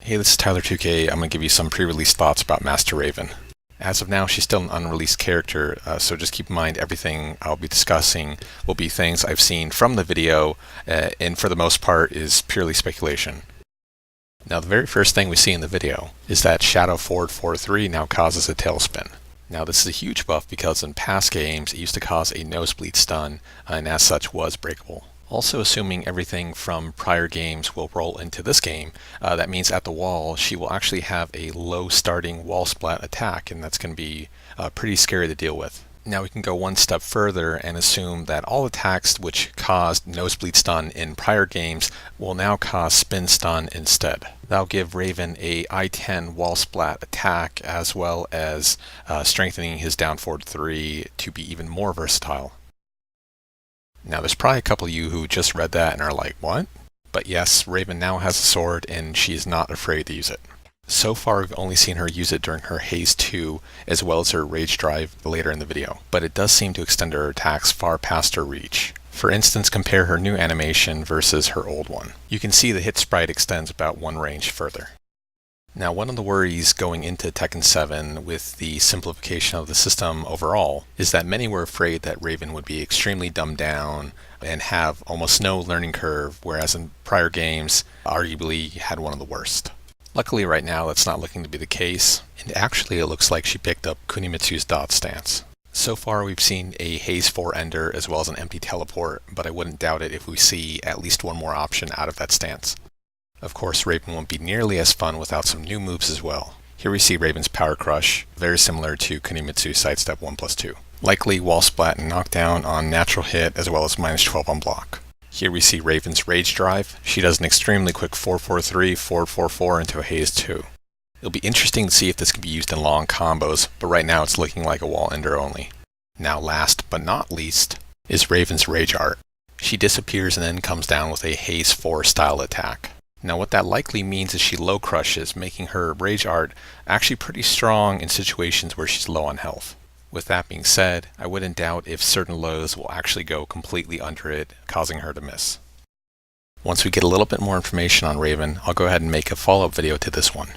Hey, this is Tyler2K. I'm going to give you some pre-release thoughts about Master Raven. As of now, she's still an unreleased character, so just keep in mind everything I'll be discussing will be things I've seen from the video, and for the most part is purely speculation. Now, the very first thing we see in the video is that Shadow Ford 4-3 now causes a tailspin. Now, this is a huge buff because in past games it used to cause a nosebleed stun, and as such was breakable. Also, assuming everything from prior games will roll into this game, that means at the wall she will actually have a low starting wall splat attack, and that's going to be pretty scary to deal with. Now we can go one step further and assume that all attacks which caused nosebleed stun in prior games will now cause spin stun instead. That'll give Raven a I-10 wall splat attack, as well as strengthening his down forward 3 to be even more versatile. Now there's probably a couple of you who just read that and are like, what? But yes, Raven now has a sword and she is not afraid to use it. So far we've only seen her use it during her Haze 2 as well as her Rage Drive later in the video, but it does seem to extend her attacks far past her reach. For instance, compare her new animation versus her old one. You can see the hit sprite extends about one range further. Now, one of the worries going into Tekken 7 with the simplification of the system overall is that many were afraid that Raven would be extremely dumbed down and have almost no learning curve, whereas in prior games, arguably had one of the worst. Luckily right now that's not looking to be the case, and actually it looks like she picked up Kunimitsu's dodge stance. So far we've seen a Haze 4 Ender as well as an empty teleport, but I wouldn't doubt it if we see at least one more option out of that stance. Of course, Raven won't be nearly as fun without some new moves as well. Here we see Raven's Power Crush, very similar to Kunimitsu's Sidestep 1+2. Likely wall splat and knockdown on natural hit as well as -12 on block. Here we see Raven's Rage Drive. She does an extremely quick 4-4-3, 4-4-4 into a Haze 2. It'll be interesting to see if this can be used in long combos, but right now it's looking like a wall ender only. Now last but not least is Raven's Rage Art. She disappears and then comes down with a Haze 4 style attack. Now what that likely means is she low crushes, making her Rage Art actually pretty strong in situations where she's low on health. With that being said, I wouldn't doubt if certain lows will actually go completely under it, causing her to miss. Once we get a little bit more information on Raven, I'll go ahead and make a follow-up video to this one.